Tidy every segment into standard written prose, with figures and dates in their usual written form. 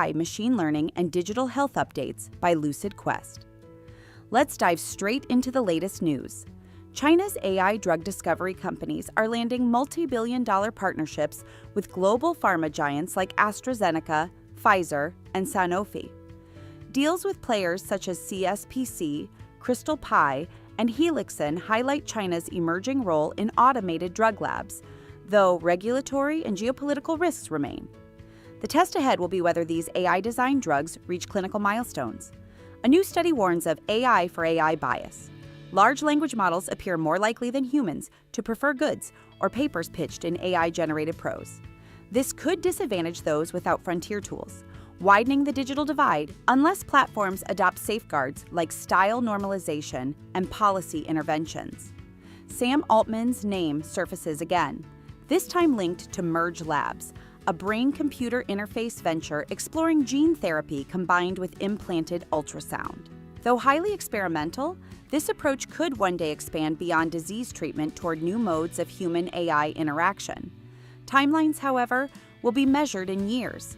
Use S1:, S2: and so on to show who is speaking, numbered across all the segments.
S1: Machine Learning and Digital Health Updates by Lucid Quest. Let's dive straight into the latest news. China's AI drug discovery companies are landing multi-billion-dollar partnerships with global pharma giants like AstraZeneca, Pfizer, and Sanofi. Deals with players such as CSPC, Crystal Pie, and Helixin highlight China's emerging role in automated drug labs, though regulatory and geopolitical risks remain. The test ahead will be whether these AI-designed drugs reach clinical milestones. A new study warns of AI for AI bias. Large language models appear more likely than humans to prefer goods or papers pitched in AI-generated prose. This could disadvantage those without frontier tools, widening the digital divide unless platforms adopt safeguards like style normalization and policy interventions. Sam Altman's name surfaces again, this time linked to Merge Labs, a brain-computer interface venture exploring gene therapy combined with implanted ultrasound. Though highly experimental, this approach could one day expand beyond disease treatment toward new modes of human-AI interaction. Timelines, however, will be measured in years.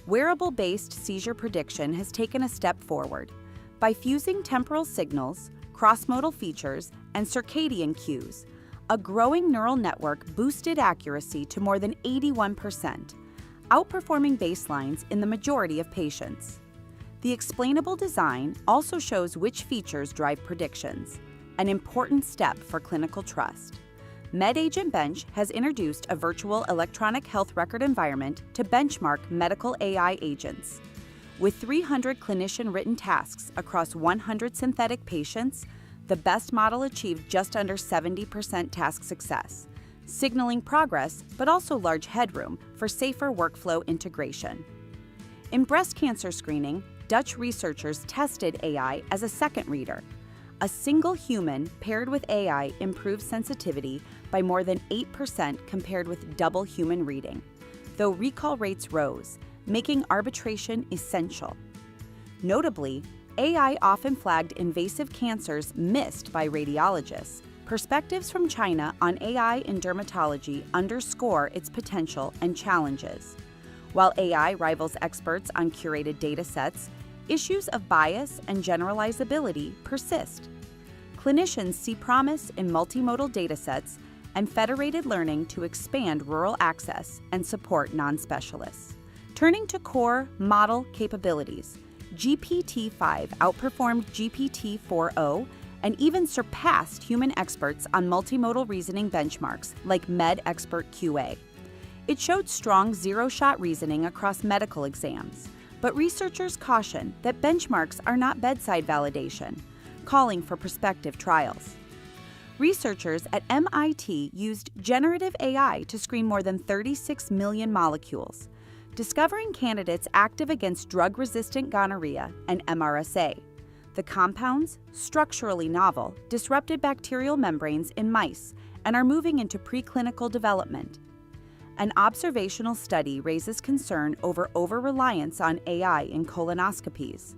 S1: Wearable-based seizure prediction has taken a step forward. By fusing temporal signals, cross-modal features, and circadian cues, a growing neural network boosted accuracy to more than 81%, outperforming baselines in the majority of patients. The explainable design also shows which features drive predictions, an important step for clinical trust. MedAgent Bench has introduced a virtual electronic health record environment to benchmark medical AI agents. With 300 clinician-written tasks across 100 synthetic patients, the best model achieved just under 70% task success, signaling progress but also large headroom for safer workflow integration. In breast cancer screening, Dutch researchers tested AI as a second reader. A single human paired with AI improved sensitivity by more than 8% compared with double human reading, though recall rates rose, making arbitration essential. Notably, AI often flagged invasive cancers missed by radiologists. Perspectives from China on AI in dermatology underscore its potential and challenges. While AI rivals experts on curated data sets, issues of bias and generalizability persist. Clinicians see promise in multimodal datasets and federated learning to expand rural access and support non-specialists. Turning to core model capabilities, GPT-5 outperformed GPT-4o and even surpassed human experts on multimodal reasoning benchmarks like MedExpert QA. It showed strong zero-shot reasoning across medical exams, but researchers caution that benchmarks are not bedside validation, calling for prospective trials. Researchers at MIT used generative AI to screen more than 36 million molecules, discovering candidates active against drug-resistant gonorrhea and MRSA. The compounds, structurally novel, disrupted bacterial membranes in mice and are moving into preclinical development. An observational study raises concern over over-reliance on AI in colonoscopies.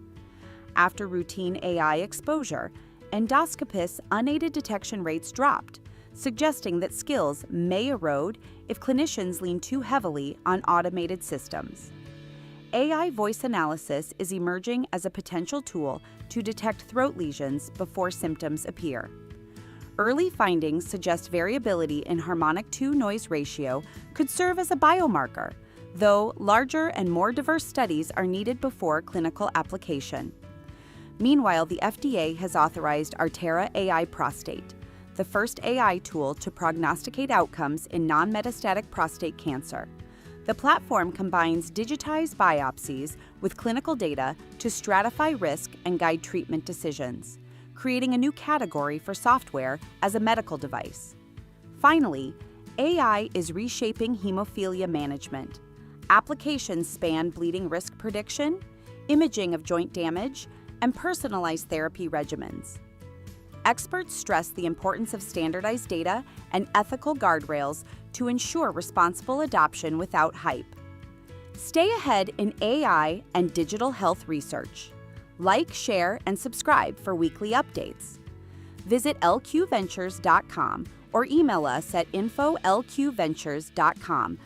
S1: After routine AI exposure, endoscopists' unaided detection rates dropped, suggesting that skills may erode if clinicians lean too heavily on automated systems. AI voice analysis is emerging as a potential tool to detect throat lesions before symptoms appear. Early findings suggest variability in harmonic to-noise ratio could serve as a biomarker, though larger and more diverse studies are needed before clinical application. Meanwhile, the FDA has authorized ArteraAI Prostate, the first AI tool to prognosticate outcomes in non-metastatic prostate cancer. The platform combines digitized biopsies with clinical data to stratify risk and guide treatment decisions, creating a new category for software as a medical device. Finally, AI is reshaping hemophilia management. Applications span bleeding risk prediction, imaging of joint damage, and personalized therapy regimens. Experts stress the importance of standardized data and ethical guardrails to ensure responsible adoption without hype. Stay ahead in AI and digital health research. Like, share, and subscribe for weekly updates. Visit lqventures.com or email us at info@lqventures.com